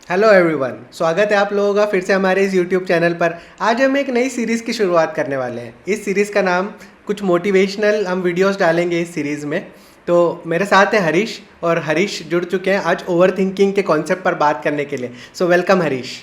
Hello everyone, स्वागत है आप लोगों का फिर से हमारे इस यूट्यूब चैनल पर। आज हम एक नई सीरीज़ की शुरुआत करने वाले हैं। इस सीरीज़ का नाम कुछ मोटिवेशनल हम वीडियोस डालेंगे इस सीरीज़ में। तो मेरे साथ है हरीश, और हरीश जुड़ चुके हैं आज ओवर थिंकिंग के कॉन्सेप्ट पर बात करने के लिए। So welcome Harish.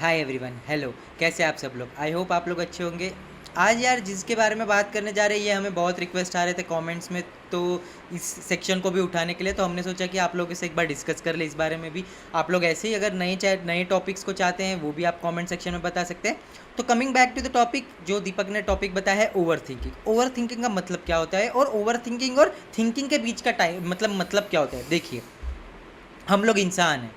Hi everyone, hello. कैसे आप सब लोग? आई होप आप लोग अच्छे होंगे। आज यार जिसके बारे में बात करने जा रहे हैं, ये हमें बहुत रिक्वेस्ट आ रहे थे कमेंट्स में, तो इस सेक्शन को भी उठाने के लिए तो हमने सोचा कि आप लोगों से एक बार डिस्कस कर ले इस बारे में भी। आप लोग ऐसे ही अगर नए टॉपिक्स को चाहते हैं वो भी आप कमेंट सेक्शन में बता सकते हैं। तो coming back to the topic, जो दीपक ने टॉपिक बताया है ओवर थिंकिंग। ओवर थिंकिंग का मतलब क्या होता है और ओवर थिंकिंग और थिंकिंग के बीच का टाइम मतलब क्या होता है। देखिए, हम लोग इंसान हैं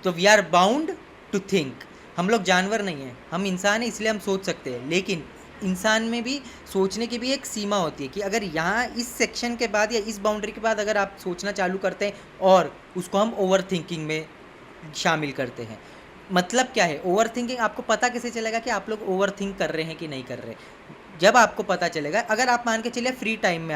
तो we are bound to think. हम लोग जानवर नहीं हैं, हम इंसान हैं, इसलिए हम सोच सकते हैं। लेकिन इंसान में भी सोचने की भी एक सीमा होती है कि अगर यहाँ इस सेक्शन के बाद या इस बाउंड्री के बाद अगर आप सोचना चालू करते हैं और उसको हम ओवर थिंकिंग में शामिल करते हैं। मतलब क्या है ओवर थिंकिंग? आपको पता कैसे चलेगा कि आप लोग ओवर थिंक कर रहे हैं कि नहीं कर रहे? जब आपको पता चलेगा, अगर आप मान के चलिए फ्री टाइम में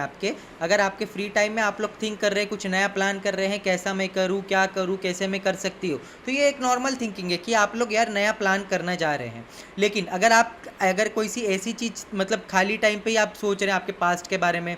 अगर आपके फ्री टाइम में आप लोग थिंक कर रहे हैं, कुछ नया प्लान कर रहे हैं, कैसा मैं करूँ, क्या करूँ, कैसे मैं कर सकती हूँ, तो ये एक नॉर्मल थिंकिंग है कि आप लोग यार नया प्लान करना जा रहे हैं। लेकिन अगर कोई सी ऐसी चीज़ मतलब खाली टाइम पे ही आप सोच रहे हैं आपके पास्ट के बारे में,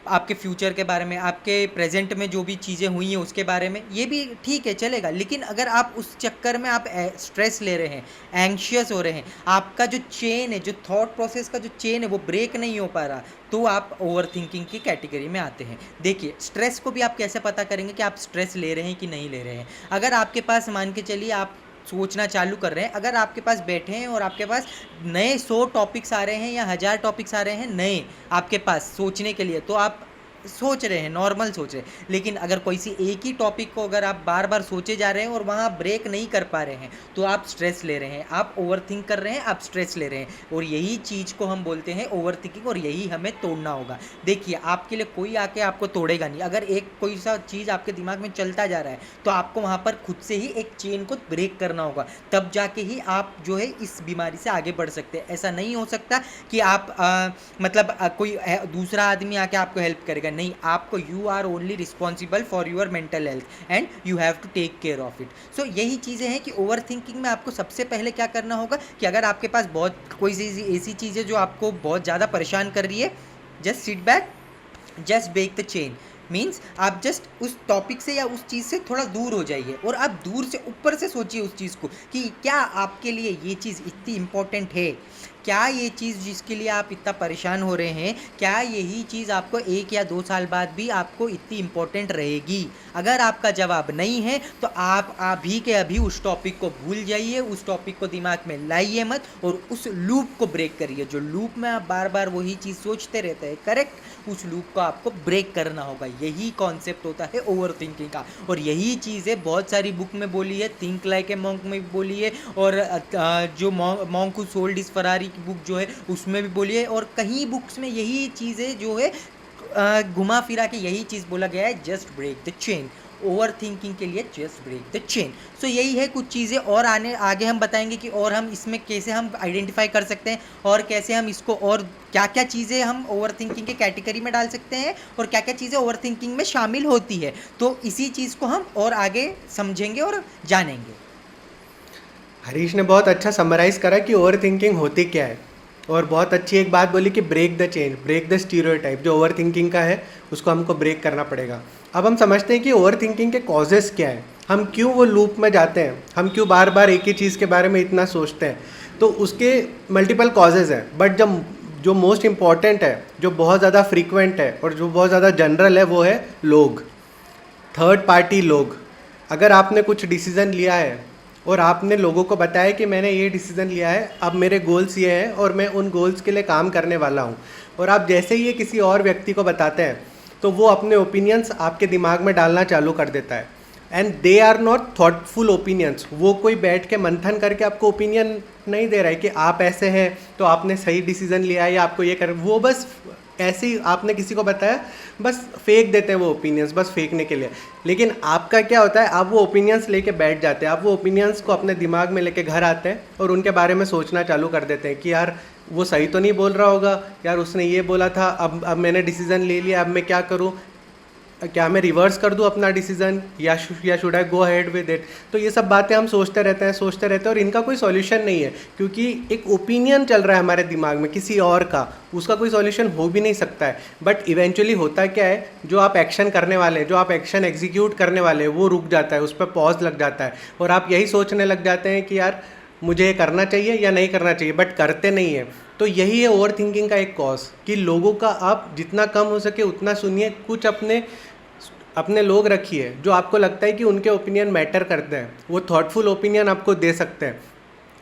आपके फ्यूचर के बारे में, आपके प्रेजेंट में जो भी चीज़ें हुई हैं उसके बारे में, ये भी ठीक है, चलेगा। लेकिन अगर आप उस चक्कर में आप स्ट्रेस ले रहे हैं, एंग्शियस हो रहे हैं, आपका जो चेन है, जो थॉट प्रोसेस का जो चेन है वो ब्रेक नहीं हो पा रहा, तो आप ओवर थिंकिंग की कैटेगरी में आते हैं। देखिए, स्ट्रेस को भी आप कैसे पता करेंगे कि आप स्ट्रेस ले रहे हैं कि नहीं ले रहे हैं? अगर आपके पास मान के चलिए आप सोचना चालू कर रहे हैं, अगर आपके पास बैठे हैं और आपके पास नए 100 टॉपिक्स आ रहे हैं या 1000 टॉपिक्स आ रहे हैं नए आपके पास सोचने के लिए, तो आप सोच रहे हैं, नॉर्मल सोच रहे हैं। लेकिन अगर कोई सी एक ही टॉपिक को अगर आप बार बार सोचे जा रहे हैं और वहाँ ब्रेक नहीं कर पा रहे हैं, तो आप स्ट्रेस ले रहे हैं, आप ओवर थिंक कर रहे हैं, आप स्ट्रेस ले रहे हैं। और यही चीज़ को हम बोलते हैं ओवर थिंकिंग, और यही हमें तोड़ना होगा। देखिए, आपके लिए कोई आके आपको तोड़ेगा नहीं। अगर एक कोई सा चीज़ आपके दिमाग में चलता जा रहा है, तो आपको वहाँ पर खुद से ही एक चेन को ब्रेक करना होगा, तब जाके ही आप जो है इस बीमारी से आगे बढ़ सकते हैं। ऐसा नहीं हो सकता कि आप कोई दूसरा आदमी आके आपको हेल्प करेगा, नहीं। आपको you are only responsible for your mental health and you have to take care of it. So यही चीज़ें हैं कि ओवर थिंकिंग में आपको सबसे पहले क्या करना होगा कि अगर आपके पास बहुत कोई सी ऐसी चीज़ है जो आपको बहुत ज़्यादा परेशान कर रही है, just sit back, just break the chain. Means आप जस्ट उस टॉपिक से या उस चीज़ से थोड़ा दूर हो जाइए और आप दूर से ऊपर से सोचिए उस चीज़ को कि क्या आपके लिए ये चीज़ इतनी इम्पोर्टेंट है। क्या ये चीज़ जिसके लिए आप इतना परेशान हो रहे हैं, क्या यही चीज़ आपको 1 या 2 साल बाद भी आपको इतनी इम्पोर्टेंट रहेगी? अगर आपका जवाब नहीं है तो आप अभी के अभी उस टॉपिक को भूल जाइए, उस टॉपिक को दिमाग में लाइए मत और उस लूप को ब्रेक करिए। जो लूप में आप बार बार वही चीज़ सोचते रहते हैं, करेक्ट, उस लूप को आपको ब्रेक करना होगा। यही कॉन्सेप्ट होता है ओवर थिंकिंग का, और यही चीज़ें बहुत सारी बुक में बोली है, थिंक लाइक ए मॉन्क में भी बोली है, और जो monk who sold his Ferrari की बुक जो है उसमें भी बोली है, और कहीं बुक्स में यही चीज़ें जो है घुमा फिरा के यही चीज़ बोला गया है, just break the chain. Over thinking के लिए just break the chain. So यही है कुछ चीज़ें, और आगे हम बताएंगे कि और हम इसमें कैसे हम आइडेंटिफाई कर सकते हैं और कैसे हम इसको, और क्या क्या चीज़ें हम ओवर थिंकिंग के कैटेगरी में डाल सकते हैं और क्या क्या चीज़ें ओवर थिंकिंग में शामिल होती है। तो इसी चीज़ को हम और आगे समझेंगे और जानेंगे। हरीश ने बहुत अच्छा समराइज़ करा कि ओवर थिंकिंग होती क्या है, और बहुत अच्छी एक बात बोली कि break the chain, break the stereotype. जो ओवर थिंकिंग का है उसको हमको ब्रेक करना पड़ेगा। अब हम समझते हैं कि ओवर थिंकिंग के कॉजेज़ क्या हैं, हम क्यों वो लूप में जाते हैं, हम क्यों बार बार एक ही चीज़ के बारे में इतना सोचते हैं। तो उसके मल्टीपल कॉजेज़ हैं, बट जब जो मोस्ट इम्पॉर्टेंट है, जो बहुत ज़्यादा फ्रीक्वेंट है और जो बहुत ज़्यादा जनरल है, वो है लोग, थर्ड पार्टी लोग। अगर आपने कुछ डिसीज़न लिया है और आपने लोगों को बताया कि मैंने ये डिसीज़न लिया है, अब मेरे गोल्स ये हैं और मैं उन गोल्स के लिए काम करने वाला हूँ, और आप जैसे ही ये किसी और व्यक्ति को बताते हैं तो वो अपने ओपिनियंस आपके दिमाग में डालना चालू कर देता है। And they are not thoughtful opinions. वो कोई बैठ के मंथन करके आपको ओपिनियन नहीं दे रहा है कि आप ऐसे हैं तो आपने सही डिसीज़न लिया है या आपको ये कर, वो बस ऐसे ही आपने किसी को बताया, बस फेंक देते हैं वो ओपिनियंस, बस फेंकने के लिए। लेकिन आपका क्या होता है, आप वो ओपिनियंस लेके बैठ जाते हैं, आप वो ओपिनियंस को अपने दिमाग में लेके घर आते हैं और उनके बारे में सोचना चालू कर देते हैं कि यार वो सही तो नहीं बोल रहा होगा, यार उसने ये बोला था, अब मैंने डिसीज़न ले लिया, अब मैं क्या करूँ। क्या मैं रिवर्स कर दूं अपना डिसीजन, या should I go ahead with it. तो ये सब बातें हम सोचते रहते हैं, और इनका कोई सॉल्यूशन नहीं है, क्योंकि एक ओपिनियन चल रहा है हमारे दिमाग में किसी और का, उसका कोई सॉल्यूशन हो भी नहीं सकता है। बट इवेंचुअली होता क्या है, जो आप एक्शन करने वाले हैं, जो आप एक्शन एग्जीक्यूट करने वाले हैं, वो रुक जाता है, उस पर पॉज लग जाता है, और आप यही सोचने लग जाते हैं कि यार मुझे ये करना चाहिए या नहीं करना चाहिए, बट करते नहीं है। तो यही है ओवर थिंकिंग का एक कॉज, कि लोगों का आप जितना कम हो सके उतना सुनिए, कुछ अपने अपने लोग रखिए जो आपको लगता है कि उनके ओपिनियन मैटर करते हैं, वो थॉटफुल ओपिनियन आपको दे सकते हैं।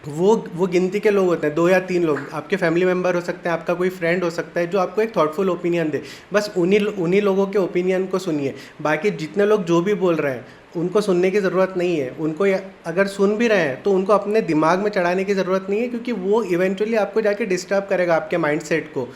वो गिनती के लोग होते हैं, 2 या 3 लोग, आपके फैमिली मेम्बर हो सकते हैं, आपका कोई फ्रेंड हो सकता है, जो आपको एक थॉटफुल ओपिनियन दे। बस उन्हीं लोगों के ओपिनियन को सुनिए। बाकी जितने लोग जो भी बोल रहे हैं उनको सुनने की ज़रूरत नहीं है। उनको अगर सुन भी रहे हैं तो उनको अपने दिमाग में चढ़ाने की ज़रूरत नहीं है, क्योंकि वो इवेंचुअली आपको जाके डिस्टर्ब करेगा, आपके माइंडसेट को।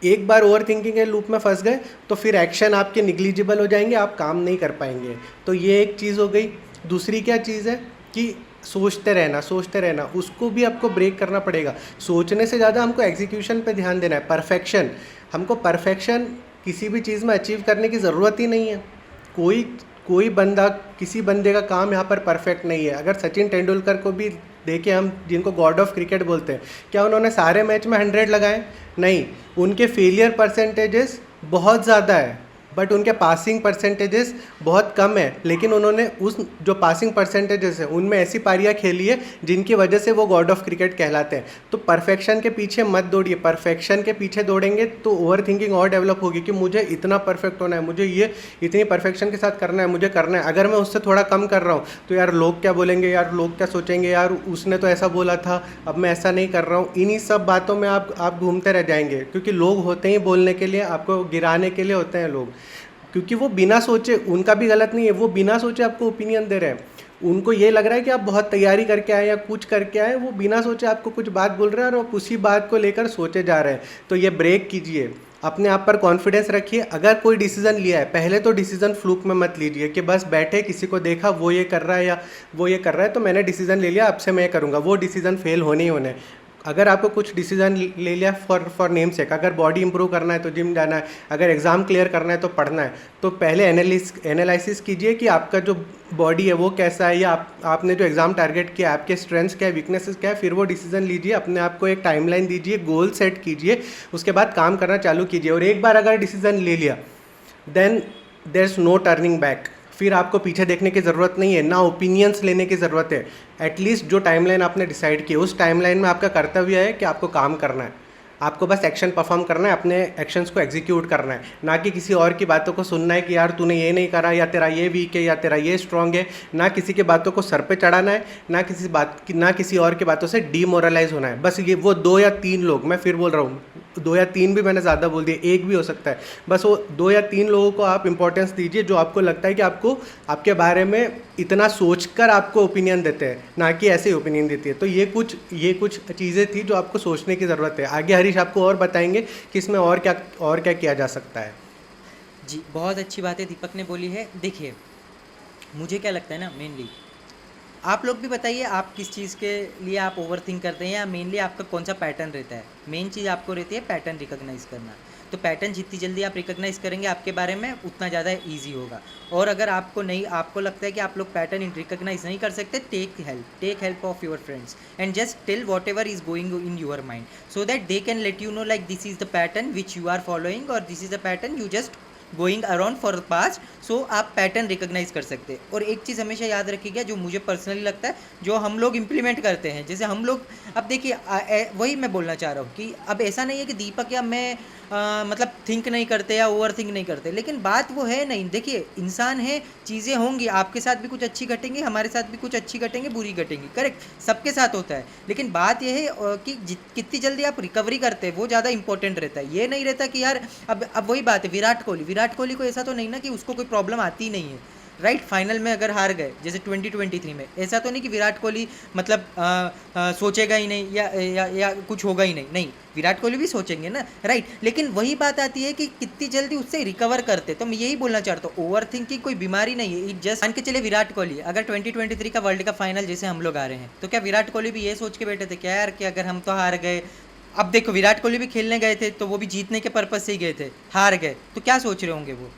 एक बार ओवर थिंकिंग के लूप में फंस गए तो फिर एक्शन आपके निग्लिजिबल हो जाएंगे, आप काम नहीं कर पाएंगे। तो ये एक चीज़ हो गई। दूसरी क्या चीज़ है कि सोचते रहना, उसको भी आपको ब्रेक करना पड़ेगा। सोचने से ज़्यादा हमको एग्जीक्यूशन पे ध्यान देना है। हमको परफेक्शन किसी भी चीज़ में अचीव करने की ज़रूरत ही नहीं है। कोई कोई बंदा, किसी बंदे का काम यहाँ पर परफेक्ट नहीं है। अगर सचिन तेंदुलकर को भी देखें हम, जिनको गॉड ऑफ क्रिकेट बोलते हैं, क्या उन्होंने सारे मैच में 100 लगाए? नहीं। उनके फेलियर परसेंटेजेस बहुत ज़्यादा है, बट उनके पासिंग परसेंटेजेस बहुत कम है। लेकिन उन्होंने उस जो पासिंग परसेंटेजेस है उनमें ऐसी पारियाँ खेली है जिनकी वजह से वो गॉड ऑफ क्रिकेट कहलाते हैं। तो परफेक्शन के पीछे मत दौड़िए। परफेक्शन के पीछे दौड़ेंगे तो ओवर थिंकिंग और डेवलप होगी कि मुझे इतना परफेक्ट होना है, मुझे ये इतनी परफेक्शन के साथ करना है, मुझे करना है। अगर मैं उससे थोड़ा कम कर रहा हूँ तो यार लोग क्या बोलेंगे, यार लोग क्या सोचेंगे, यार उसने तो ऐसा बोला था, अब मैं ऐसा नहीं कर रहा हूँ। इन्हीं सब बातों में आप घूमते रह जाएंगे, क्योंकि लोग होते ही बोलने के लिए, आपको गिराने के लिए होते हैं लोग। क्योंकि वो बिना सोचे, उनका भी गलत नहीं है, वो बिना सोचे आपको ओपिनियन दे रहे हैं। उनको ये लग रहा है कि आप बहुत तैयारी करके आए या कुछ करके आए, वो बिना सोचे आपको कुछ बात बोल रहे हैं और आप उसी बात को लेकर सोचे जा रहे हैं। तो ये ब्रेक कीजिए, अपने आप पर कॉन्फिडेंस रखिए। अगर कोई डिसीजन लिया है, पहले तो डिसीजन फ्लूक में मत लीजिए कि बस बैठे, किसी को देखा वो ये कर रहा है या वो ये कर रहा है तो मैंने डिसीजन ले लिया, अब से मैं करूँगा। वो डिसीजन फेल होने ही होने। अगर आपको कुछ डिसीजन ले लिया फॉर नेम सेक, अगर बॉडी इंप्रूव करना है तो जिम जाना है, अगर एग्ज़ाम क्लियर करना है तो पढ़ना है, तो पहले एनालिसिस कीजिए कि आपका जो बॉडी है वो कैसा है, या आपने जो एग्ज़ाम टारगेट किया, आपके स्ट्रेंथ्स क्या है, वीकनेसेस क्या है। फिर वो डिसीजन लीजिए, अपने आप को एक टाइमलाइन दीजिए, गोल सेट कीजिए, उसके बाद काम करना चालू कीजिए। और एक बार अगर डिसीजन ले लिया, then there is no turning back. फिर आपको पीछे देखने की ज़रूरत नहीं है, ना ओपिनियंस लेने की ज़रूरत है। एटलीस्ट जो टाइमलाइन आपने डिसाइड की, उस टाइमलाइन में आपका कर्तव्य है कि आपको काम करना है, आपको बस एक्शन परफॉर्म करना है, अपने एक्शंस को एग्जीक्यूट करना है, ना कि किसी और की बातों को सुनना है कि यार तूने ये नहीं करा, या तेरा ये वीक है, या तेरा ये स्ट्रांग है। ना किसी की बातों को सर पे चढ़ाना है, ना किसी और की बातों से डीमोरलाइज होना है। बस ये वो 2 या 3 लोग, मैं फिर बोल रहा हूँ, 2 या 3 भी मैंने ज़्यादा बोल दिया, एक भी हो सकता है। बस वो 2 या 3 लोगों को आप इंपॉर्टेंस दीजिए, जो आपको लगता है कि आपको आपके बारे में इतना सोचकर आपको ओपिनियन देते हैं, ना कि ऐसे ही ओपिनियन देती है। तो ये कुछ चीज़ें थी जो आपको सोचने की ज़रूरत है। आगे हरीश आपको और बताएंगे कि इसमें और क्या किया जा सकता है। जी, बहुत अच्छी बातें दीपक ने बोली है। देखिए, मुझे क्या लगता है ना, मेनली आप लोग भी बताइए, आप किस चीज़ के लिए आप ओवर थिंक करते हैं, या मेनली आपका कौन सा पैटर्न रहता है। मेन चीज़ आपको रहती है पैटर्न रिकॉग्नाइज करना। तो पैटर्न जितनी जल्दी आप रिकॉग्नाइज करेंगे आपके बारे में, उतना ज़्यादा इजी होगा। और अगर आपको लगता है कि आप लोग पैटर्न रिकॉग्नाइज नहीं कर सकते, take help of your friends and just tell whatever is going in your mind, so that they can let you know like this is the pattern which you are following, और this is the pattern you just going around for the past. So आप pattern recognise कर सकते हैं। और एक चीज़ हमेशा याद रखिएगा, जो मुझे पर्सनली लगता है, जो हम लोग इम्प्लीमेंट करते हैं, जैसे हम लोग, अब देखिए वही मैं बोलना चाह रहा हूँ कि अब ऐसा नहीं है कि दीपक या मैं मतलब थिंक नहीं करते या ओवर थिंक नहीं करते, लेकिन बात वो है नहीं। देखिए, इंसान है, चीज़ें होंगी, आपके साथ भी कुछ अच्छी घटेंगी, हमारे साथ भी कुछ अच्छी घटेंगी, बुरी घटेंगी, करेक्ट, सबके साथ होता है। लेकिन बात यह है कि कितनी जल्दी आप रिकवरी करते हैं, वो ज़्यादा इंपॉर्टेंट रहता है। ये नहीं रहता कि यार अब वही बात है, विराट कोहली को ऐसा तो नहीं ना कि उसको कोई प्रॉब्लम आती ही नहीं है, राइट। फाइनल में अगर हार गए, जैसे 2023 में, ऐसा तो नहीं कि विराट कोहली मतलब सोचेगा ही नहीं या कुछ होगा ही नहीं विराट कोहली भी सोचेंगे ना, राइट। लेकिन वही बात आती है कि कितनी जल्दी उससे रिकवर करते। तो मैं यही बोलना चाहता हूँ, ओवर थिंकिंग कोई बीमारी नहीं है। इट जस्ट, मान के चले विराट कोहली अगर 2023 का वर्ल्ड कप फाइनल जैसे हम लोग आ रहे हैं, तो क्या विराट कोहली भी ये सोच के बैठे थे क्या यार कि अगर हम तो हार गए। अब देखो, विराट कोहली भी खेलने गए थे तो वो भी जीतने के पर्पज से ही गए थे, हार गए तो क्या सोच रहे होंगे वो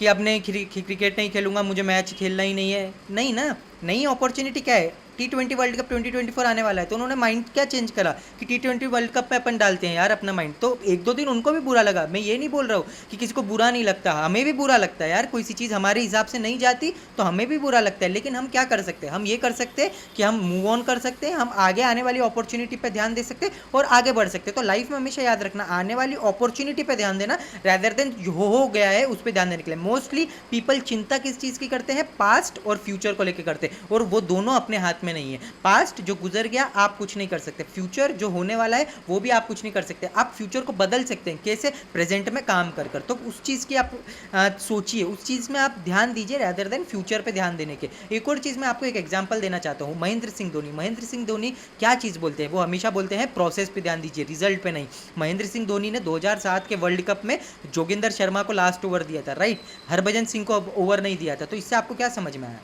कि अब नहीं क्रिकेट नहीं खेलूंगा, मुझे मैच खेलना ही नहीं है। नहीं ना, नई अपॉर्चुनिटी क्या है, T20 वर्ल्ड कप 2024 आने वाला है, तो उन्होंने माइंड क्या चेंज करा कि T20 वर्ल्ड कप पे अपन डालते हैं यार अपना माइंड। तो एक दो दिन उनको भी बुरा लगा, मैं ये नहीं बोल रहा हूँ कि किसी को बुरा नहीं लगता, हमें भी बुरा लगता है यार, कोई सी चीज़ हमारे हिसाब से नहीं जाती तो हमें भी बुरा लगता है। लेकिन हम क्या कर सकते हैं, हम ये कर सकते हैं कि हम मूव ऑन कर सकते हैं, हम आगे आने वाली अपॉर्चुनिटी पर ध्यान दे सकते हैं और आगे बढ़ सकते हैं। तो लाइफ में हमेशा याद रखना, आने वाली अपॉर्चुनिटी पर ध्यान देना रैदर देन जो हो गया है उस पर ध्यान देने के लिए। मोस्टली पीपल चिंता किस चीज़ की करते हैं, पास्ट और फ्यूचर को लेकर करते हैं, और वो दोनों अपने हाथ में नहीं है। पास्ट जो गुजर गया आप कुछ नहीं कर सकते, फ्यूचर जो होने वाला है वो भी आप कुछ नहीं कर सकते। आप फ्यूचर को बदल सकते हैं कैसे, प्रेजेंट में काम कर कर। तो उस चीज़ की आप सोचिए, उस चीज़ में आप ध्यान दीजिए रैदर देन फ्यूचर पे ध्यान देने के। एक और चीज़ मैं आपको एक एग्जांपल देना चाहता हूँ, महेंद्र सिंह धोनी। महेंद्र सिंह धोनी क्या चीज़ बोलते हैं, वो हमेशा बोलते हैं प्रोसेस पे ध्यान दीजिए, रिजल्ट पे नहीं। महेंद्र सिंह धोनी ने 2007 के वर्ल्ड कप में जोगिंदर शर्मा को लास्ट ओवर दिया था, राइट, हरभजन सिंह को ओवर नहीं दिया था। तो इससे आपको क्या समझ में आया,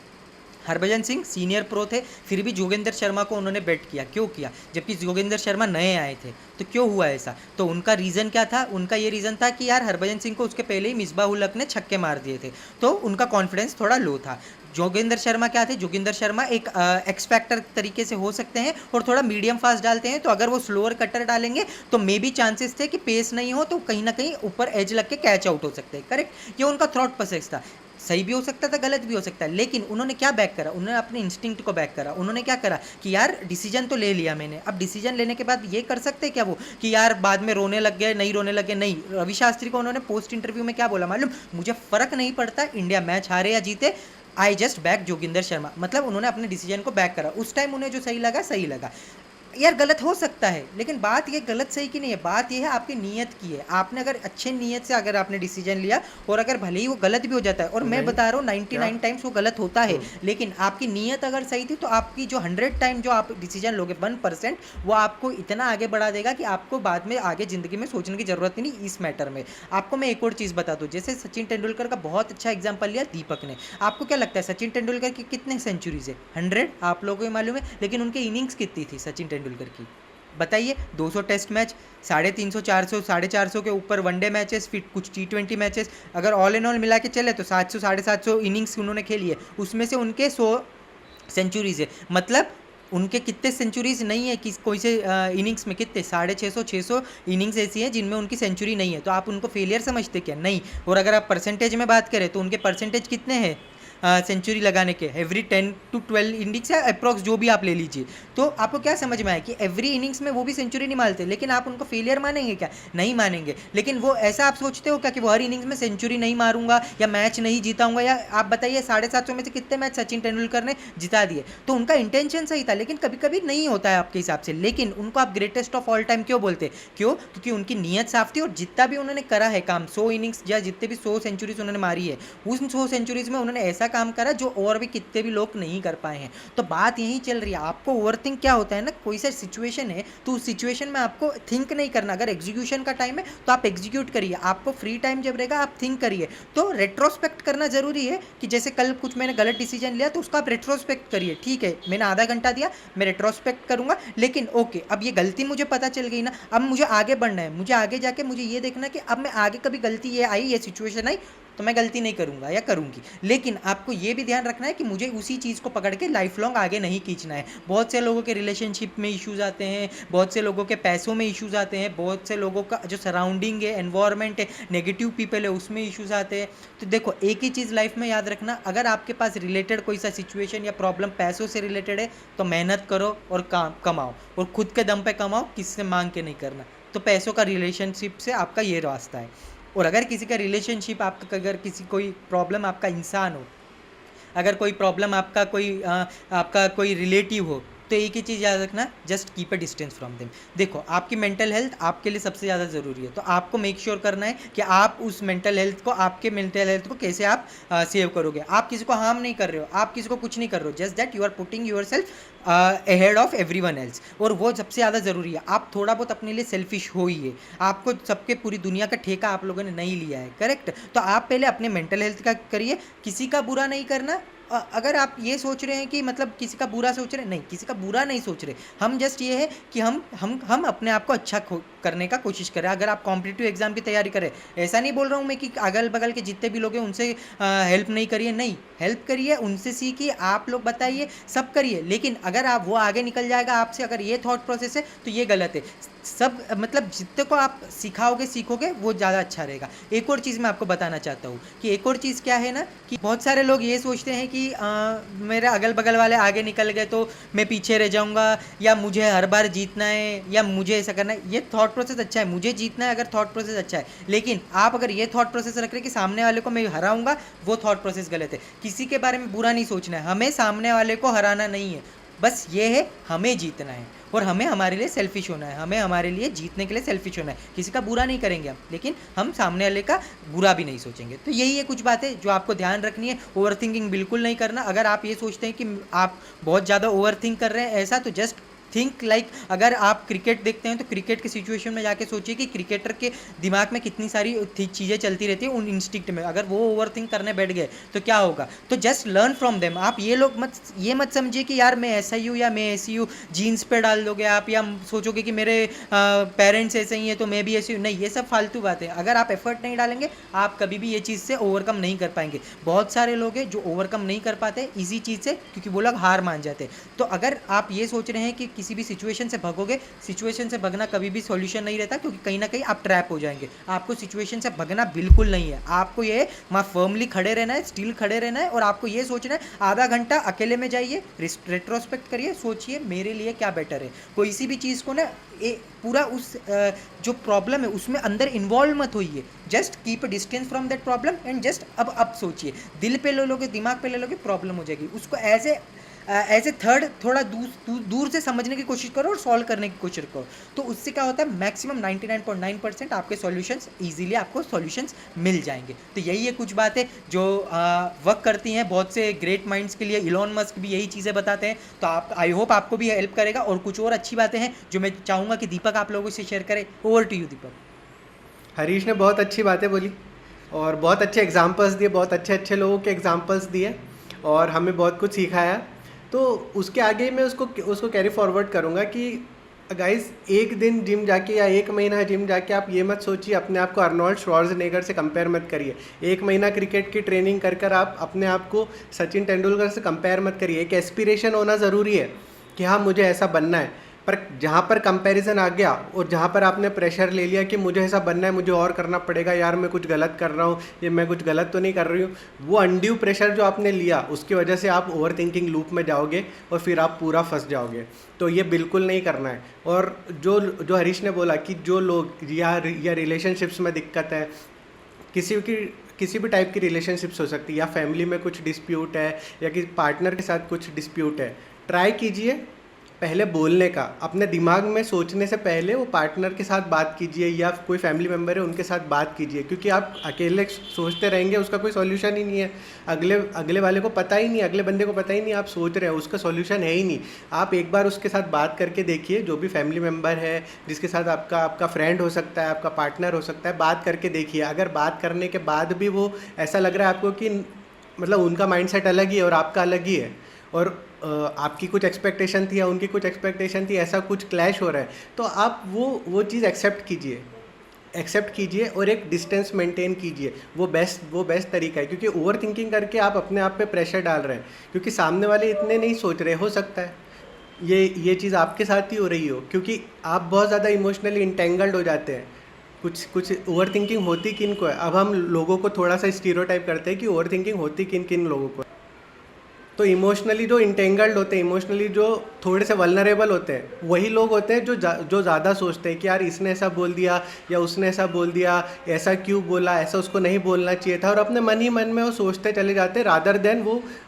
हरभजन सिंह सीनियर प्रो थे, फिर भी जोगिंदर शर्मा को उन्होंने बेट किया, क्यों किया, जबकि जोगिंदर शर्मा नए आए थे। तो क्यों हुआ ऐसा, तो उनका रीज़न क्या था, उनका ये रीज़न था कि यार हरभजन सिंह को उसके पहले ही मिसबाह उल हक ने छक्के मार दिए थे, तो उनका कॉन्फिडेंस थोड़ा लो था। जोगिंदर शर्मा क्या थे, जोगिंदर शर्मा एक एक्स फैक्टर तरीके से हो सकते हैं और थोड़ा मीडियम फास्ट डालते हैं। तो अगर वो स्लोअर कटर डालेंगे तो मे बी चांसेस थे कि पेस नहीं हो तो कहीं ना कहीं ऊपर एज लग के कैच आउट हो सकते हैं, करेक्ट। ये उनका थॉट प्रोसेस था, सही भी हो सकता था गलत भी हो सकता है, लेकिन उन्होंने क्या बैक करा, उन्होंने अपने इंस्टिंक्ट को बैक करा। उन्होंने क्या करा कि यार डिसीजन तो ले लिया मैंने, अब डिसीजन लेने के बाद ये कर सकते क्या वो कि यार बाद में रोने लग गए, नहीं रोने लगे, नहीं। रवि शास्त्री को उन्होंने पोस्ट इंटरव्यू में क्या बोला मालूम, मुझे फर्क नहीं पड़ता इंडिया मैच हारे या जीते, I just back Joginder Sharma. मतलब उन्होंने अपने डिसीजन को बैक करा, उस टाइम उन्हें जो सही लगा सही लगा। यार गलत हो सकता है, लेकिन बात ये गलत सही की नहीं है, बात ये है आपकी नीयत की है। आपने अगर अच्छे नीयत से अगर आपने डिसीजन लिया और अगर भले ही वो गलत भी हो जाता है, और मैं नहीं, बता रहा हूँ 99 क्या टाइम्स वो गलत होता है, लेकिन आपकी नीयत अगर सही थी तो आपकी जो 100 टाइम जो आप डिसीजन लोगे 1% वो आपको इतना आगे बढ़ा देगा कि आपको बाद में आगे ज़िंदगी में सोचने की ज़रूरत ही नहीं इस मैटर में। आपको मैं एक और चीज़ बता दूँ, जैसे सचिन तेंदुलकर का बहुत अच्छा एग्जाम्पल लिया दीपक ने। आपको क्या लगता है सचिन तेंदुलकर की कितने सेंचुरीज है, 100, आप लोगों को मालूम है, लेकिन उनकी इनिंग्स कितनी थी सचिन तेंदुलकर की, बताइए। 200 टेस्ट मैच, 350 400 450 के ऊपर वनडे मैचेस, फिर कुछ T20 मैचेस, अगर ऑल इन ऑल मिला के चले तो 700 750 इनिंग्स उन्होंने खेली है, उसमें से उनके 100 सेंचुरीज है। मतलब उनके कितने सेंचुरीज नहीं है कि कोई से इनिंग्स में कितने 650 600 इनिंग्स ऐसी हैं जिनमें उनकी सेंचुरी नहीं है, तो आप उनको फेलियर समझते क्या, नहीं। और अगर आप परसेंटेज में बात करें तो उनके परसेंटेज कितने हैं सेंचुरी लगाने के, एवरी 10 to 12 इनिंग्स या अप्रॉक्स जो भी आप ले लीजिए। तो आपको क्या समझ में आया कि एवरी इनिंग्स में वो भी सेंचुरी नहीं मारते, लेकिन आप उनको फेलियर मानेंगे क्या, नहीं मानेंगे। लेकिन वो ऐसा आप सोचते हो क्या कि वो हर इनिंग्स में सेंचुरी नहीं मारूंगा या मैच नहीं जीताऊंगा, या आप बताइए 750 में से कितने मैच सचिन तेंदुलकर ने जिता दिए। तो उनका इंटेंशन सही था, लेकिन कभी कभी नहीं होता है आपके हिसाब से, लेकिन उनको आप ग्रेटेस्ट ऑफ ऑल टाइम क्यों बोलते, क्यों, क्योंकि उनकी नीयत साफ थी और जितना भी उन्होंने करा है काम, 100 इनिंग्स या जितने भी 100 सेंचुरीज उन्होंने मारी है, उन 100 सेंचुरीज में उन्होंने ऐसा काम करा जो और भी कितने भी लोग नहीं कर पाए हैं। तो बात यही चल रही है, आपको ओवरथिंक क्या होता है ना, कोई सा सिचुएशन है तो उस सिचुएशन में आपको थिंक नहीं करना, अगर एग्जीक्यूशन का टाइम है तो आप एग्जीक्यूट करिए, आपको फ्री टाइम जब रहेगा आप थिंक करिए। तो रेट्रोस्पेक्ट करना जरूरी है कि जैसे कल कुछ मैंने गलत डिसीजन लिया तो उसका आप रेट्रोस्पेक्ट करिए, ठीक है मैंने आधा घंटा दिया, मैं रेट्रोस्पेक्ट करूंगा, लेकिन ओके अब ये गलती मुझे पता चल गई ना, अब मुझे आगे बढ़ना है, मुझे आगे जाके मुझे ये देखना है कि अब मैं आगे कभी गलती ये आई, ये सिचुएशन आई तो मैं गलती नहीं करूंगा या करूंगी। लेकिन आपको ये भी ध्यान रखना है कि मुझे उसी चीज़ को पकड़ के लाइफ लॉन्ग आगे नहीं खींचना है। बहुत से लोगों के रिलेशनशिप में इश्यूज आते हैं, बहुत से लोगों के पैसों में इश्यूज आते हैं, बहुत से लोगों का जो सराउंडिंग है, एनवायरनमेंट है, नेगेटिव पीपल है, उसमें इश्यूज आते हैं। तो देखो एक ही चीज़ लाइफ में याद रखना, अगर आपके पास रिलेटेड कोई सा सिचुएशन या प्रॉब्लम पैसों से रिलेटेड है तो मेहनत करो और काम कमाओ, और खुद के दम पे कमाओ, किसी से मांग के नहीं करना। तो पैसों का रिलेशनशिप से आपका ये रास्ता है। और अगर किसी का रिलेशनशिप आपका, अगर किसी कोई प्रॉब्लम आपका इंसान हो, अगर कोई प्रॉब्लम आपका कोई आपका कोई रिलेटिव हो, तो एक ही चीज़ याद रखना, just keep a distance from them. देखो आपकी मेंटल हेल्थ आपके लिए सबसे ज़्यादा ज़रूरी है, तो आपको मेक श्योर करना है कि आप उस मेंटल हेल्थ को, आपके मेंटल हेल्थ को कैसे आप सेव करोगे। आप किसी को हार्म नहीं कर रहे हो, आप किसी को कुछ नहीं कर रहे हो, just that you are putting yourself ahead of everyone else, और वो सबसे ज़्यादा ज़रूरी है। आप थोड़ा बहुत अपने लिए सेल्फिश हो ही है, आपको सबके पूरी दुनिया का ठेका आप लोगों ने नहीं लिया है, करेक्ट। तो आप पहले अपने मेंटल हेल्थ का करिए, किसी का बुरा नहीं करना। अगर आप ये सोच रहे हैं कि मतलब किसी का बुरा सोच रहे हैं, नहीं, किसी का बुरा नहीं सोच रहे, हम जस्ट ये है कि हम अपने आप को अच्छा करने का कोशिश करें। अगर आप कॉम्पिटिटिव एग्जाम की तैयारी करें, ऐसा नहीं बोल रहा हूँ मैं कि अगल बगल के जितने भी लोग हैं उनसे हेल्प नहीं करिए, नहीं, हेल्प करिए, उनसे सीखिए, आप लोग बताइए, सब करिए, लेकिन अगर आप वो आगे निकल जाएगा आपसे, अगर ये थॉट प्रोसेस है तो ये गलत है। सब मतलब जितने को आप सिखाओगे सीखोगे वो ज़्यादा अच्छा रहेगा। एक और चीज़ मैं आपको बताना चाहता हूँ कि एक और चीज़ क्या है ना, कि बहुत सारे लोग ये सोचते हैं कि मेरे अगल बगल वाले आगे निकल गए तो मैं पीछे रह जाऊँगा, या मुझे हर बार जीतना है, या मुझे ऐसा करना है। ये थॉट प्रोसेस अच्छा है, मुझे जीतना है, अगर थॉट प्रोसेस अच्छा है, लेकिन आप अगर ये थॉट प्रोसेस रख रहे हैं कि सामने वाले को मैं हराऊंगा, वो थॉट प्रोसेस गलत है। किसी के बारे में बुरा नहीं सोचना है, हमें सामने वाले को हराना नहीं है, बस ये है हमें जीतना है, और हमें हमारे लिए सेल्फिश होना है, हमें हमारे लिए जीतने के लिए सेल्फिश होना है। किसी का बुरा नहीं करेंगे हम, लेकिन हम सामने वाले का बुरा भी नहीं सोचेंगे। तो यही है कुछ बातें जो आपको ध्यान रखनी है। ओवर थिंकिंग बिल्कुल नहीं करना। अगर आप ये सोचते हैं कि आप बहुत ज़्यादा ओवर थिंक कर रहे हैं ऐसा, तो जस्ट थिंक लाइक, अगर आप क्रिकेट देखते हैं तो क्रिकेट के सिचुएशन में जाके सोचिए कि क्रिकेटर के दिमाग में कितनी सारी चीज़ें चलती रहती हैं उन इंस्टिंक्ट में, अगर वो ओवर थिंक करने बैठ गए तो क्या होगा। तो जस्ट लर्न फ्रॉम देम। आप ये मत समझिए कि यार मैं ऐसा ही हूँ या मैं ऐसी हूँ, जीन्स पे डाल दोगे आप, या सोचोगे कि मेरे पेरेंट्स ऐसे ही हैं तो मैं भी ऐसी हूँ। नहीं, ये सब फालतू बात है। अगर आप एफर्ट नहीं डालेंगे आप कभी भी ये चीज़ से ओवरकम नहीं कर पाएंगे। बहुत सारे लोग हैं जो ओवरकम नहीं कर पाते इसी चीज़ से, क्योंकि वो लोग हार मान जाते हैं। तो अगर आप ये सोच रहे हैं कि किसी भी सिचुएशन से भगोगे, सिचुएशन से भगना कभी भी सॉल्यूशन नहीं रहता, क्योंकि कहीं ना कहीं आप ट्रैप हो जाएंगे। आपको सिचुएशन से भगना बिल्कुल नहीं है, आपको ये वहाँ फर्मली खड़े रहना है, स्टिल खड़े रहना है, और आपको ये सोचना है आधा घंटा अकेले में जाइए, रेट्रोस्पेक्ट करिए, सोचिए मेरे लिए क्या बेटर है। कोई सी भी चीज़ को ना पूरा उस जो प्रॉब्लम है उसमें अंदर इन्वॉल्व मत होइए। Just keep a distance from that problem and just अब सोचिए। दिल पे ले लोगे, दिमाग पे ले लोगे, प्रॉब्लम हो जाएगी। उसको एज ए थर्ड थोड़ा दूर से समझने की कोशिश करो और सॉल्व करने की कोशिश करो। तो उससे क्या होता है, मैक्सिमम 99.9% आपके सॉल्यूशंस इजीली आपको सॉल्यूशंस मिल जाएंगे। तो यही है कुछ बातें जो वर्क करती हैं बहुत से ग्रेट माइंड्स के लिए। इलॉन मस्क भी यही चीज़ें बताते हैं। तो आप, आई होप आपको भी हेल्प करेगा। और कुछ और अच्छी बातें हैं जो मैं चाहूँगा कि दीपक आप लोगों से शेयर करें। ओवर टू यू दीपक। हरीश ने बहुत अच्छी बातें बोली और बहुत अच्छे एग्जांपल्स दिए, बहुत अच्छे अच्छे लोगों के एग्जांपल्स दिए और हमें बहुत कुछ सिखाया। तो उसके आगे मैं उसको उसको कैरी फॉरवर्ड करूँगा कि गाइस, एक दिन जिम जाके या एक महीना जिम जाके आप ये मत सोचिए, अपने आप को अर्नोल्ड श्वार्ज़नेगर से कंपेयर मत करिए। एक महीना क्रिकेट की ट्रेनिंग कर कर आप अपने आप को सचिन तेंदुलकर से कंपेयर मत करिए। एक एस्पिरेशन होना ज़रूरी है कि हाँ मुझे ऐसा बनना है, पर जहाँ पर कंपैरिजन आ गया और जहाँ पर आपने प्रेशर ले लिया कि मुझे ऐसा बनना है, मुझे और करना पड़ेगा, यार मैं कुछ गलत कर रहा हूँ, ये मैं कुछ गलत तो नहीं कर रही हूँ, वो अनड्यू प्रेशर जो आपने लिया उसकी वजह से आप ओवर थिंकिंग लूप में जाओगे और फिर आप पूरा फंस जाओगे। तो ये बिल्कुल नहीं करना है। और जो जो हरीश ने बोला कि जो लोग या रिलेशनशिप्स में दिक्कत है, किसी भी टाइप की रिलेशनशिप्स हो सकती है, या फैमिली में कुछ डिस्प्यूट है या कि पार्टनर के साथ कुछ डिस्प्यूट है, ट्राई कीजिए पहले बोलने का। अपने दिमाग में सोचने से पहले वो पार्टनर के साथ बात कीजिए या कोई फैमिली मेम्बर है उनके साथ बात कीजिए, क्योंकि आप अकेले सोचते रहेंगे उसका कोई सॉल्यूशन ही नहीं है। अगले वाले को पता ही नहीं, अगले बंदे को पता ही नहीं आप सोच रहे हो, उसका सॉल्यूशन है ही नहीं। आप एक बार उसके साथ बात करके देखिए, जो भी फैमिली मेम्बर है जिसके साथ आपका फ्रेंड हो सकता है, आपका पार्टनर हो सकता है, बात करके देखिए। अगर बात करने के बाद भी वो ऐसा लग रहा है आपको कि मतलब उनका माइंडसेट अलग ही है और आपका अलग ही है, और आपकी कुछ एक्सपेक्टेशन थी या उनकी कुछ एक्सपेक्टेशन थी, ऐसा कुछ क्लैश हो रहा है, तो आप वो चीज़ एक्सेप्ट कीजिए और एक डिस्टेंस मेंटेन कीजिए। वो बेस्ट तरीका है, क्योंकि ओवर थिंकिंग करके आप अपने आप पे प्रेशर डाल रहे हैं, क्योंकि सामने वाले इतने नहीं सोच रहे। हो सकता है ये चीज़ आपके साथ ही हो रही हो, क्योंकि आप बहुत ज़्यादा इमोशनली इंटेंगल्ड हो जाते हैं। कुछ ओवर थिंकिंग होती किन को है, अब हम लोगों को थोड़ा सा स्टीरियोटाइप करते हैं कि ओवर थिंकिंग होती किन किन लोगों को। तो इमोशनली जो इंटेंगल्ड होते हैं, इमोशनली जो थोड़े से वल्नरेबल होते हैं, वही लोग होते हैं जो ज़्यादा सोचते हैं कि यार इसने ऐसा बोल दिया या उसने ऐसा बोल दिया, ऐसा क्यों बोला, ऐसा उसको नहीं बोलना चाहिए था, और अपने मन ही मन में वो सोचते चले जाते हैं रादर देन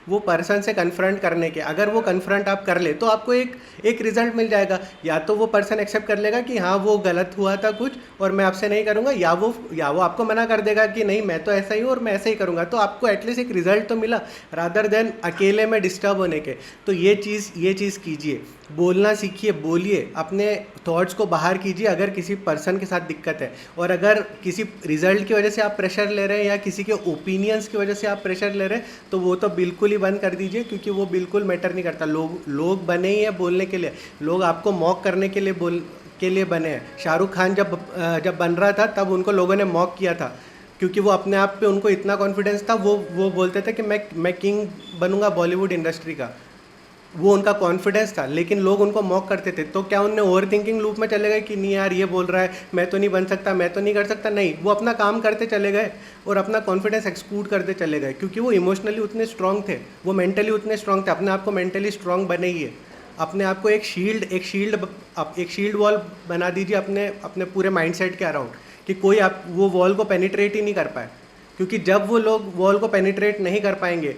वो पर्सन से कन्फ्रंट करने के। अगर वो कन्फ्रंट आप कर ले तो आपको एक रिजल्ट मिल जाएगा। या तो वो पर्सन एक्सेप्ट कर लेगा कि हाँ वो गलत हुआ था कुछ और मैं आपसे नहीं करूँगा, या वो आपको मना कर देगा कि नहीं मैं तो ऐसा ही हूँ और मैं ऐसे ही करूँगा। तो आपको एटलीस्ट एक रिजल्ट तो मिला रादर देन अकेले में डिस्टर्ब होने के। तो ये चीज़ कीजिए, बोलना सीखिए, बोलिए, अपने थॉट्स को बाहर कीजिए अगर किसी पर्सन के साथ दिक्कत है। और अगर किसी रिजल्ट की वजह से आप प्रेशर ले रहे हैं या किसी के ओपिनियंस की वजह से आप प्रेशर ले रहे हैं, तो वो तो बिल्कुल ही बंद कर दीजिए, क्योंकि वो बिल्कुल मैटर नहीं करता। लोग बने ही हैं बोलने के लिए, लोग आपको मॉक करने के लिए के लिए बने हैं। शाहरुख खान जब बन रहा था तब उनको लोगों ने मॉक किया था, क्योंकि वो अपने आप पे उनको इतना कॉन्फिडेंस था, वो बोलते थे कि मैं किंग बनूंगा बॉलीवुड इंडस्ट्री का। वो उनका कॉन्फिडेंस था, लेकिन लोग उनको मॉक करते थे। तो क्या उनने ओवर थिंकिंग लूप में चले गए कि नहीं यार ये बोल रहा है, मैं तो नहीं बन सकता, मैं तो नहीं कर सकता? नहीं, वो अपना काम करते चले गए और अपना कॉन्फिडेंस एक्सक्लूड करते चले गए, क्योंकि वो इमोशनली उतने स्ट्रांग थे, वो मेंटली उतने स्ट्रांग थे। अपने आप को मेंटली स्ट्रांग बनाइए, अपने आप को एक शील्ड वॉल बना दीजिए अपने अपने पूरे माइंडसेट के अराउंड, कि कोई आप वो वॉल को पेनिट्रेट ही नहीं कर पाए। क्योंकि जब वो लोग वॉल को पेनिट्रेट नहीं कर पाएंगे,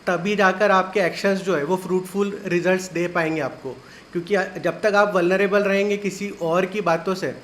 तभी जाकर आपके एक्शंस जो है वो फ्रूटफुल रिजल्ट्स दे पाएंगे आपको। क्योंकि जब तक आप वल्नरेबल रहेंगे किसी और की बातों से,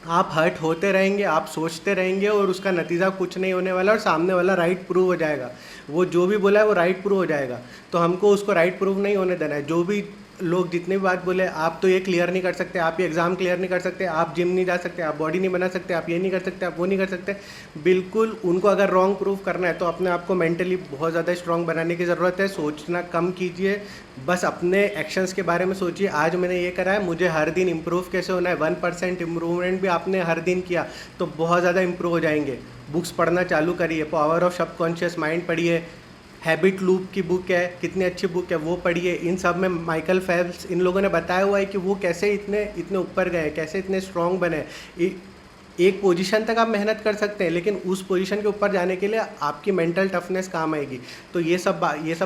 आप हर्ट होते रहेंगे, आप सोचते रहेंगे और उसका नतीजा कुछ नहीं होने वाला, और सामने वाला राइट प्रूव हो जाएगा। वो जो भी बोला है वो राइट प्रूव हो जाएगा। तो हमको उसको राइट प्रूव नहीं होने देना है। जो भी लोग जितनी भी बात बोले, आप तो ये क्लियर नहीं कर सकते, आप ये एग्ज़ाम क्लियर नहीं कर सकते, आप जिम नहीं जा सकते, आप बॉडी नहीं बना सकते, आप ये नहीं कर सकते, आप वो नहीं कर सकते, बिल्कुल उनको अगर रॉन्ग प्रूव करना है तो अपने आप को मेंटली बहुत ज़्यादा स्ट्रांग बनाने की ज़रूरत है। सोचना कम कीजिए, बस अपने एक्शंस के बारे में सोचिए। आज मैंने ये करा है, मुझे हर दिन इम्प्रूव कैसे होना है। 1% इम्प्रूवमेंट भी आपने हर दिन किया तो बहुत ज़्यादा इम्प्रूव हो जाएंगे। बुक्स पढ़ना चालू करिए, पावर ऑफ सबकॉन्शियस माइंड पढ़िए, हैबिट लूप की बुक है, कितनी अच्छी बुक है, वो पढ़िए। इन सब में माइकल फेल्प्स, इन लोगों ने बताया हुआ है कि वो कैसे इतने इतने ऊपर गए, कैसे इतने स्ट्रांग बने। एक पोजीशन तक आप मेहनत कर सकते हैं, लेकिन उस पोजीशन के ऊपर जाने के लिए आपकी मेंटल टफनेस काम आएगी। तो ये सब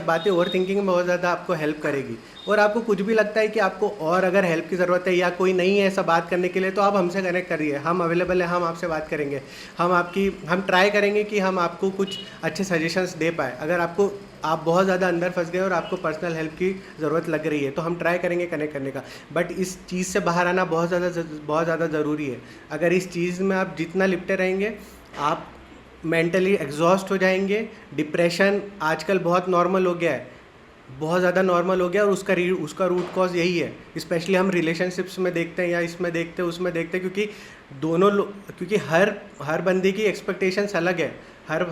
बातें ओवर थिंकिंग में बहुत ज़्यादा आपको हेल्प करेगी। और आपको कुछ भी लगता है कि आपको और अगर हेल्प की ज़रूरत है या कोई नहीं है ऐसा बात करने के लिए, तो आप हमसे कनेक्ट करिए, हम अवेलेबल हैं, हम आपसे बात करेंगे। हम ट्राई करेंगे कि हम आपको कुछ अच्छे सजेशंस दे पाए। अगर आप बहुत ज़्यादा अंदर फंस गए और आपको पर्सनल हेल्प की ज़रूरत लग रही है, तो हम ट्राई करेंगे कनेक्ट करने का। बट इस चीज़ से बाहर आना बहुत ज़्यादा ज़रूरी है। अगर इस चीज़ में आप जितना लिपटे रहेंगे, आप मेंटली एग्जॉस्ट हो जाएंगे। डिप्रेशन आजकल बहुत नॉर्मल हो गया है, बहुत ज़्यादा नॉर्मल हो गया, और उसका रूट कॉज यही है। स्पेशली हम रिलेशनशिप्स में देखते हैं, या इसमें देखते हैं, उसमें देखते हैं, क्योंकि हर बंदे की एक्सपेक्टेशंस अलग है। हर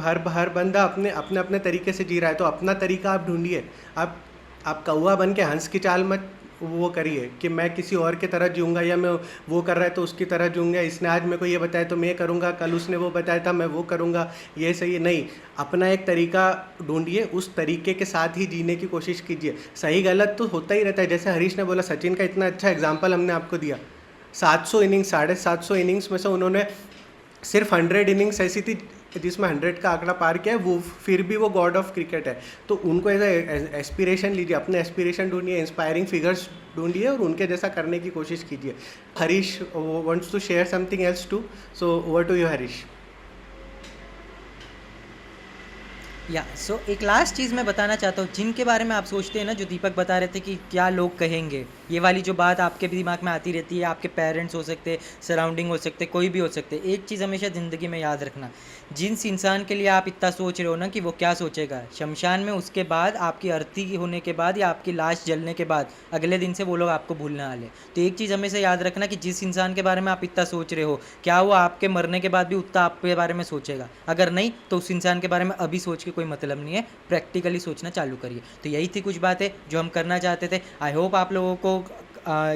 बंदा अपने तरीके से जी रहा है। तो अपना तरीका आप ढूंढिए। आप कौवा बन के हंस की चाल मत वो करिए कि मैं किसी और की तरह जीऊँगा, या मैं वो कर रहा है तो उसकी तरह जीऊँगा, इसने आज मेरे को ये बताया तो मैं करूँगा, कल उसने वो बताया था मैं वो करूँगा, ये सही है। नहीं, अपना एक तरीका ढूंढिए, उस तरीके के साथ ही जीने की कोशिश कीजिए। सही गलत तो होता ही रहता है। जैसे हरीश ने बोला, सचिन का इतना अच्छा एग्जाम्पल हमने आपको दिया। 750 इनिंग्स में से उन्होंने सिर्फ 100 इनिंग्स ऐसी थी जिसमें 100 का आंकड़ा पार किया है, वो फिर भी वो गॉड ऑफ क्रिकेट है। तो उनको एज एस्पिरेशन लीजिए, अपने एस्पिरेशन ढूंढिए, इंस्पायरिंग फिगर्स ढूंढिए और उनके जैसा करने की कोशिश कीजिए। Harish wants to share something else too, so over to you Harish. So एक लास्ट चीज़ मैं बताना चाहता हूँ, जिनके बारे में आप सोचते हैं ना, जो दीपक बता रहे थे कि क्या लोग कहेंगे, ये वाली जो बात आपके भी दिमाग में आती रहती है, आपके पेरेंट्स हो सकते, सराउंडिंग हो सकते, कोई भी हो सकते। एक चीज़ हमेशा ज़िंदगी में याद रखना, जिस इंसान के लिए आप इतना सोच रहे हो ना कि वो क्या सोचेगा, शमशान में उसके बाद, आपकी अर्थी होने के बाद या आपकी लाश जलने के बाद अगले दिन से वो लोग आपको भूलने वाले। तो एक चीज़ हमेशा याद रखना कि जिस इंसान के बारे में आप इतना सोच रहे हो, क्या वो आपके मरने के बाद भी उतना आपके बारे में सोचेगा? अगर नहीं, तो उस इंसान के बारे में अभी सोच के कोई मतलब नहीं है, प्रैक्टिकली सोचना चालू करिए। तो यही थी कुछ बातें जो हम करना चाहते थे। आई होप आप लोगों को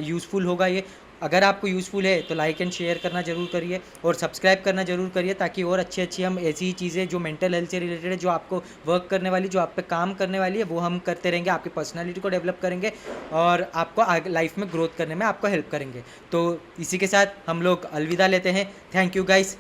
यूज़फुल होगा ये। अगर आपको यूज़फुल है तो लाइक एंड शेयर करना जरूर करिए और सब्सक्राइब करना जरूर करिए, ताकि और अच्छी हम ऐसी ही चीज़ें जो मेंटल हेल्थ से रिलेटेड है, जो आपको वर्क करने वाली, जो आप पे काम करने वाली है, वो हम करते रहेंगे। आपकी पर्सनालिटी को डेवलप करेंगे और आपको लाइफ में ग्रोथ करने में आपको हेल्प करेंगे। तो इसी के साथ हम लोग अलविदा लेते हैं। Thank you guys,